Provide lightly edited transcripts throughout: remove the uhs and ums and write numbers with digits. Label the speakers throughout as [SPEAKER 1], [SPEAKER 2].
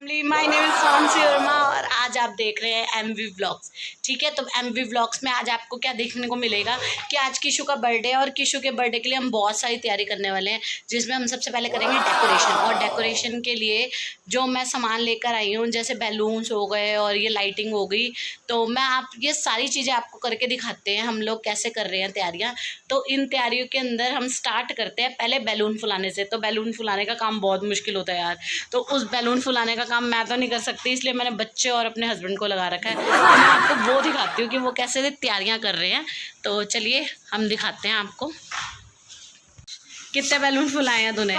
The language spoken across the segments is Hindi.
[SPEAKER 1] फैमिली, माय नेम इज फांसी वर्मा और आज आप देख रहे हैं एमवी व्लॉग्स। ठीक है, तो एमवी व्लॉग्स में आज आपको क्या देखने को मिलेगा कि आज किशु का बर्थडे है और किशु के बर्थडे के लिए हम बहुत सारी तैयारी करने वाले हैं, जिसमें हम सबसे पहले करेंगे डेकोरेशन। और डेकोरेशन के लिए जो मैं सामान लेकर आई हूँ, जैसे बैलून्स हो गए और ये लाइटिंग हो गई, तो मैं आप ये सारी चीज़ें आपको करके दिखाते हैं हम लोग कैसे कर रहे हैं तैयारियाँ। तो इन तैयारियों के अंदर हम स्टार्ट करते हैं पहले बैलून फुलाने से। तो बैलून फुलाने का काम बहुत मुश्किल होता है यार, तो उस बैलून फुलाने का काम मैं तो नहीं कर सकती, इसलिए मैंने बच्चे और अपने हस्बैंड को लगा रखा है। तो मैं आपको वो दिखाती हूँ कि वो कैसे तैयारियाँ कर रहे हैं। तो चलिए हम दिखाते हैं आपको। कितने बैलून फुलाए हैं तूने?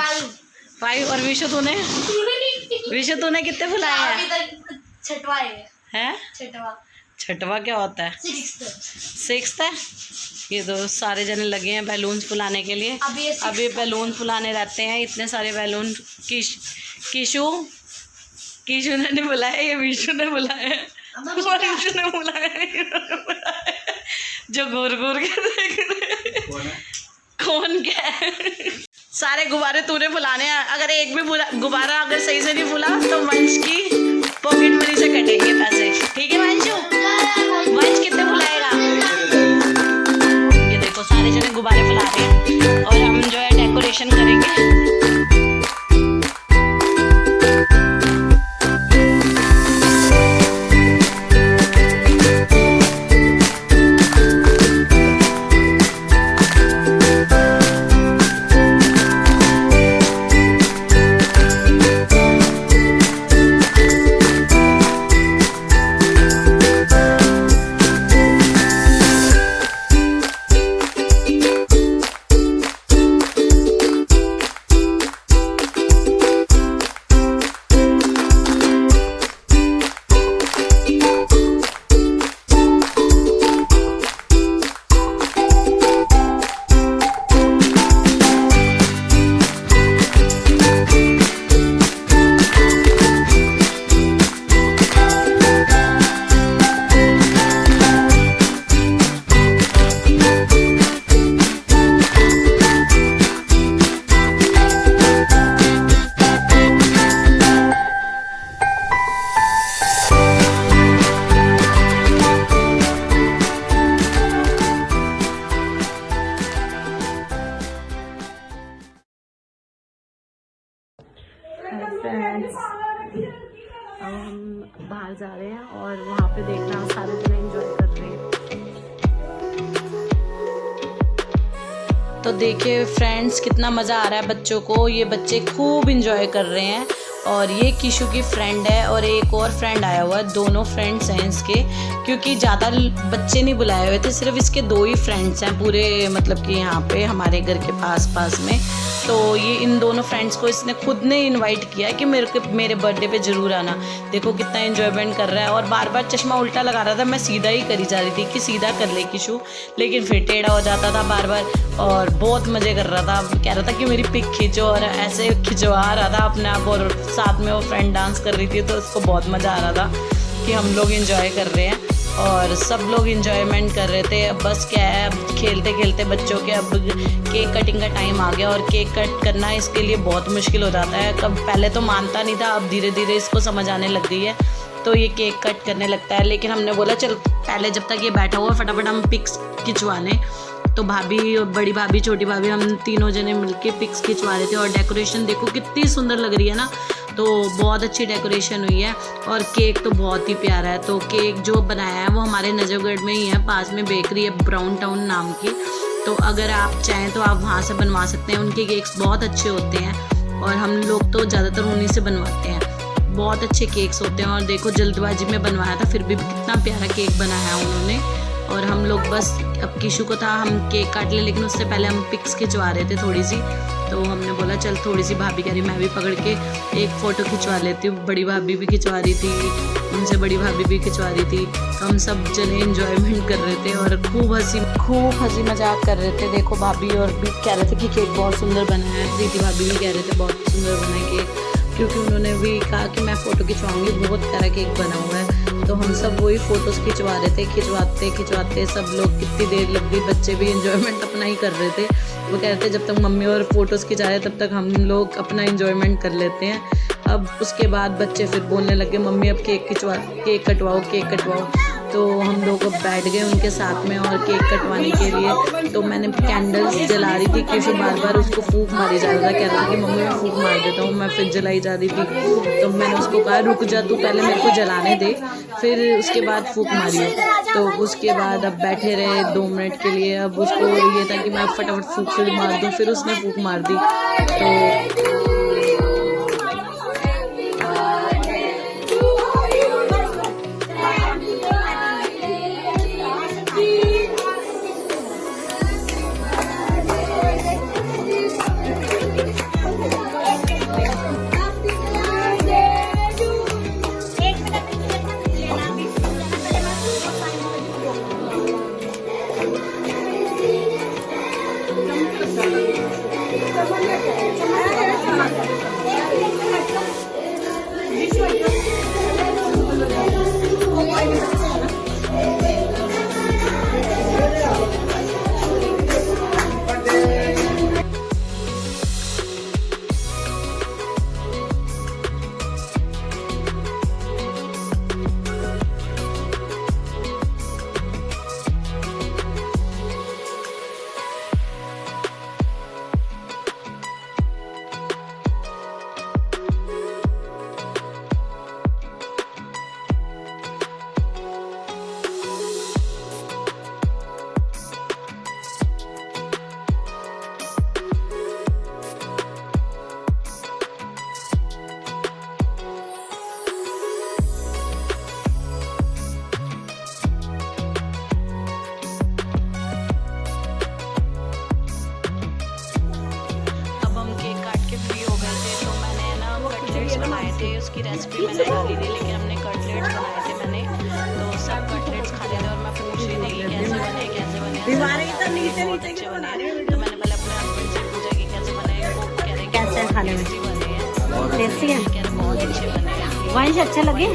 [SPEAKER 1] 5। और विशु तूने कितने फुलाए हैं? छठवा क्या होता है? 6th है। ये तो सारे जने लगे हैं बैलून फुलाने के लिए। अभी बैलून फुलाने रहते हैं, इतने सारे बैलून। किशु ने नहीं बुलाया, ये विशु ने बुलाया, विशु ने बुलाया। जो घूर घूर के देख रहे कौन क्या है। सारे गुब्बारे तूने फुलाने हैं। अगर एक भी गुब्बारा अगर सही से नहीं फुला तो वंश की पॉकेट मनी से कटेंगे पैसे। ठीक है वंशु? वंश कितने फुलाएगा? ये देखो सारे जने गुब्बारे फुला रहे हैं और हम जो है डेकोरेशन करेंगे। फ्रेंड्स, अब हम बाहर जा रहे हैं और वहाँ पे देखना सारे जने एंजॉय कर रहे हैं। तो देखिए फ्रेंड्स, कितना मज़ा आ रहा है बच्चों को। ये बच्चे खूब एंजॉय कर रहे हैं। और ये किशु की फ्रेंड है और एक और फ्रेंड आया हुआ है। दोनों फ्रेंड्स हैं इसके, क्योंकि ज़्यादा बच्चे नहीं बुलाए हुए थे, सिर्फ इसके 2 ही फ्रेंड्स हैं पूरे, मतलब कि यहाँ पे हमारे घर के पास में। तो ये इन दोनों फ्रेंड्स को इसने खुद ने इनवाइट किया कि मेरे बर्थडे पे ज़रूर आना। देखो कितना एंजॉयमेंट कर रहा है और बार बार चश्मा उल्टा लगा रहा था। मैं सीधा ही करी जा रही थी कि सीधा कर ले किशु, लेकिन फिर टेढ़ा हो जाता था बार बार। और बहुत मज़े कर रहा था, कह रहा था कि मेरी पिक खींचो, और ऐसे खिंचवा रहा था अपने आप। और साथ में वो फ्रेंड डांस कर रही थी, तो उसको बहुत मज़ा आ रहा था कि हम लोग एंजॉय कर रहे हैं और सब लोग एंजॉयमेंट कर रहे थे। अब बस क्या है, अब खेलते खेलते बच्चों के अब केक कटिंग का टाइम आ गया। और केक कट करना इसके लिए बहुत मुश्किल हो जाता है। कब पहले तो मानता नहीं था, अब धीरे धीरे इसको समझ आने लग गई है, तो ये केक कट करने लगता है। लेकिन हमने बोला चल पहले जब तक ये बैठा हुआ फटाफट हम पिक्स खिंचवा लें। तो भाभी, बड़ी भाभी, छोटी भाभी, हम तीनों जने मिलके पिक्स खिंचवा रहे थे। और डेकोरेशन देखो कितनी सुंदर लग रही है ना, तो बहुत अच्छी डेकोरेशन हुई है। और केक तो बहुत ही प्यारा है। तो केक जो बनाया है वो हमारे नजफगढ़ में ही है, पास में बेकरी है ब्राउन टाउन नाम की। तो अगर आप चाहें तो आप वहाँ से बनवा सकते हैं। उनके केक्स बहुत अच्छे होते हैं और हम लोग तो ज़्यादातर उन्हीं से बनवाते हैं। बहुत अच्छे केक्स होते हैं। और देखो जल्दबाजी में बनवाया था, फिर भी कितना प्यारा केक बनाया उन्होंने। और हम लोग बस, अब किशु को था हम केक काट ले, लेकिन उससे पहले हम पिक्स खिंचवा रहे थे थोड़ी सी। तो हमने बोला चल थोड़ी सी, भाभी कह रही मैं भी पकड़ के एक फ़ोटो खिंचवा लेती हूँ। बड़ी भाभी भी खिंचवा रही थी, उनसे बड़ी भाभी भी खिंचवा रही थी। तो हम सब जने एंजॉयमेंट कर रहे थे और खूब हंसी मजाक कर रहे थे। देखो भाभी और भी कह रहे थे कि केक बहुत सुंदर बना है, प्रीति भाभी भी कह रहे थे बहुत सुंदर बना है केक, क्योंकि उन्होंने भी कहा कि मैं फ़ोटो खिंचवाऊँगी, बहुत प्यारा केक बना हुआ है। तो हम सब वही फ़ोटोज़ खिंचवा रहे थे, खिंचवाते सब लोग कितनी देर लग गई। बच्चे भी एंजॉयमेंट अपना ही कर रहे थे। वो कह रहे थे जब तक मम्मी और फ़ोटोज़ खिंचा रहे तब तक हम लोग अपना एंजॉयमेंट कर लेते हैं। अब उसके बाद बच्चे फिर बोलने लगे मम्मी अब केक कटवाओ केक कटवाओ। तो हम लोग अब बैठ गए उनके साथ में और केक कटवाने के लिए। तो मैंने कैंडल्स जला रही थी क्योंकि बार बार उसको फूंक मारी जा रहा था, कह रहा था कि मम्मी मैं फूंक मार देता हूँ। मैं फिर जलाई जा रही थी तो मैंने उसको कहा रुक जा तू, पहले मेरे को जलाने दे फिर उसके बाद फूंक मारियो। तो उसके बाद अब बैठे रहे 2 मिनट के लिए। अब उसको ये था कि मैं फटाफट फूंक मार दूँ, फिर उसने फूंक मार दी। तो बनाए थे, उसकी रेसिपी मैंने डाली थी, लेकिन हमने कटलेट्स बनाए थे मैंने, तो सब कटलेट्स खा रहे थे और मैं पूछ रही थी कि कैसे बने बहुत अच्छे बने। तो मैंने पहले अपने हस्बैंड से पूछा कि कैसे बने, वो कह रहे कैसे खाने में बने हैं, टेस्टी है, कह रहे बहुत अच्छे बने हैं। वहीं से अच्छे लगे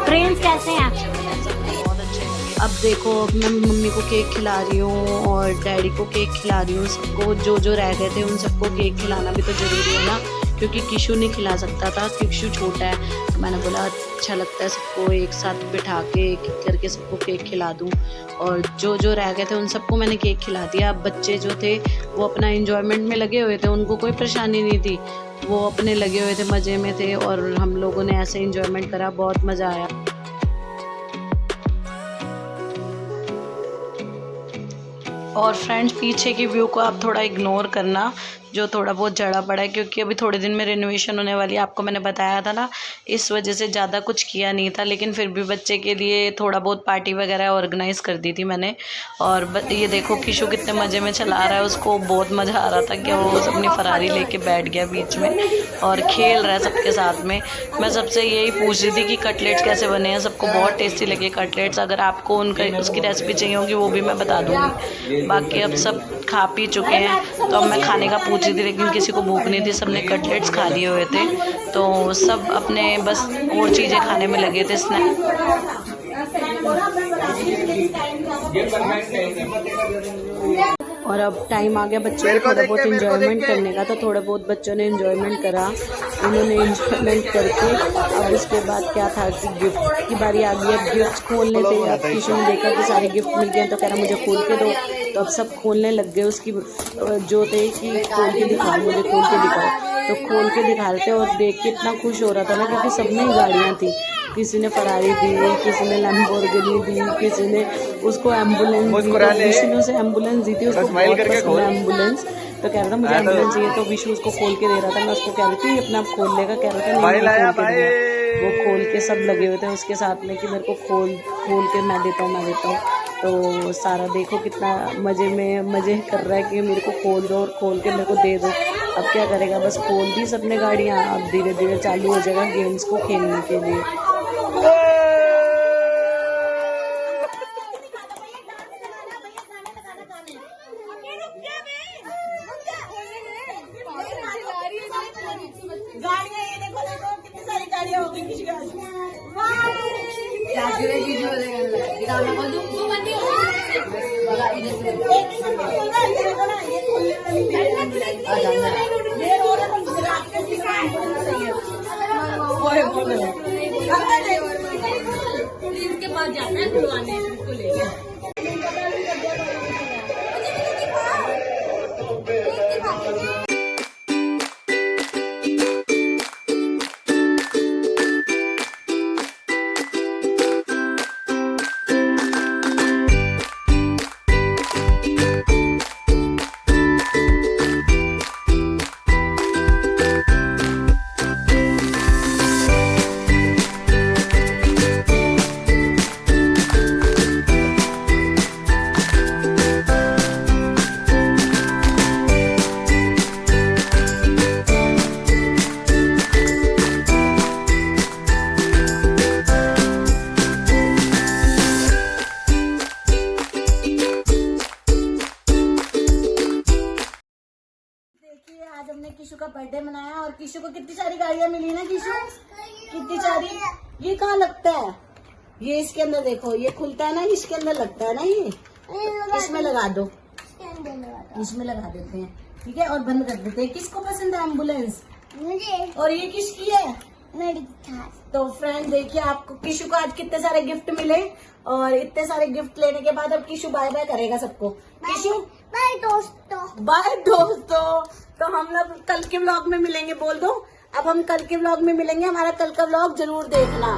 [SPEAKER 1] फ्रेंड्स कैसे हैं बहुत अच्छे लगे। अब देखो मैं मम्मी को केक खिला रही हूँ और डैडी को केक खिला रही हूँ। सबको जो रह गए थे उन सबको केक खिलाना भी तो ज़रूरी है ना, क्योंकि किशु नहीं खिला सकता था, किशु छोटा है। तो मैंने बोला अच्छा लगता है सबको एक साथ बिठा के एक करके सबको केक खिला दूँ। और जो रह गए थे उन सबको मैंने केक खिला दिया। अब बच्चे जो थे वो अपना एंजॉयमेंट में लगे हुए थे, उनको कोई परेशानी नहीं थी, वो अपने लगे हुए थे, मज़े में थे और हम लोगों ने ऐसे एंजॉयमेंट करा, बहुत मज़ा आया। और फ्रेंड्स पीछे की व्यू को आप थोड़ा इग्नोर करना, जो थोड़ा बहुत जड़ा पड़ा है, क्योंकि अभी थोड़े दिन में रिनोवेशन होने वाली है, आपको मैंने बताया था ना, इस वजह से ज़्यादा कुछ किया नहीं था। लेकिन फिर भी बच्चे के लिए थोड़ा बहुत पार्टी वगैरह ऑर्गेनाइज़ कर दी थी मैंने। और ये देखो किशु कितने मज़े में चला रहा है, उसको बहुत मज़ा आ रहा था कि वो अपनी फरारी लेके बैठ गया बीच में और खेल रहा है सबके साथ में। मैं सबसे यही पूछ रही थी कि कटलेट्स कैसे बने हैं, सबको बहुत टेस्टी लगे कटलेट्स। अगर आपको उसकी रेसिपी चाहिए होगी वो भी मैं बता दूँगी। बाकी अब सब खा पी चुके हैं, तो अब मैं खाने का पूछ रही थी, लेकिन किसी को भूख नहीं थी, सबने कटलेट्स खा लिए हुए थे, तो सब अपने बस और चीज़ें खाने में लगे थे, स्नैक। और अब टाइम आ गया बच्चों को थोड़ा बहुत एंजॉयमेंट करने का, तो थोड़ा बहुत बच्चों ने एंजॉयमेंट करा। उन्होंने एंजॉयमेंट करके अब उसके बाद क्या था कि गिफ्ट की बारी आ गई। अब गिफ्ट खोलने थे, अब किशु ने देखा कि सारे गिफ्ट मिल गए तो कह रहा मुझे खोल के दो। तो अब सब खोलने लग गए, उसकी जो थे कि खोल के दिखाओ, मुझे खोल के दिखाओ। तो खोल के दिखा रहे थे और देख के इतना खुश हो रहा था ना, क्योंकि सब में गाड़ियाँ थी, किसी ने फरारी दी, किसी ने लैम्बोर्गिनी दी, किसी ने उसको एम्बुलेंस दी, तो विशु ने उसे एम्बुलेंस दी थी, उसको बहुत पसंद है एम्बुलेंस। तो कह रहा था मुझे एम्बुलेंस चाहिए, तो विशु उसको खोल के दे रहा था। मैं उसको कह रही थी अपना आप खोल लेगा, कह रहा था नहीं खोल के दिया। वो खोल के सब लगे हुए थे उसके साथ में कि मेरे को खोल के मैं देता हूँ। तो सारा देखो कितना मज़े कर रहा है कि मेरे को खोल दो और खोल के मेरे को दे दो। अब क्या करेगा, बस खोल दी सबने गाड़ियाँ, अब धीरे धीरे चालू हो जाएगा गेम्स को खेलने के लिए। इसके पास जाना है खुलवाने को लेकर।
[SPEAKER 2] आज हमने किशु का बर्थडे मनाया और किशु को कितनी सारी गाड़ियां मिली ना किशु, कितनी सारी। ये कहाँ लगता है, ये इसके अंदर देखो, ये खुलता है ना, इसके अंदर लगता है ना, ये इसमें लगा दो, इसमें लगा देते हैं, ठीक है, और बंद कर देते हैं। किसको पसंद है एम्बुलेंस? मुझे। और ये किसकी है? मेरी। तो फ्रेंड देखिए, आपको किशु को आज कितने सारे गिफ्ट मिले और इतने सारे गिफ्ट लेने के बाद अब किशु बाय बाय करेगा सबको। किशु बाय दोस्तों, बाय दोस्तों। तो हम लोग कल के व्लॉग में मिलेंगे, बोल दो। अब हम कल के व्लॉग में मिलेंगे, हमारा कल का व्लॉग जरूर देखना।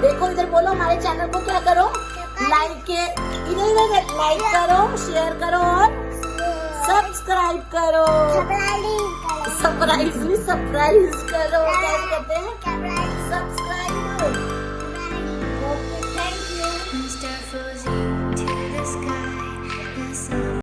[SPEAKER 2] देखो इधर बोलो, हमारे चैनल को क्या करो, लाइक के इधर लाइक करो, शेयर करो और सब्सक्राइब करो। सरप्राइज नहीं, सरप्राइज करो, क्या कहते हैं, subscribe. Okay, thank you mister फौजी।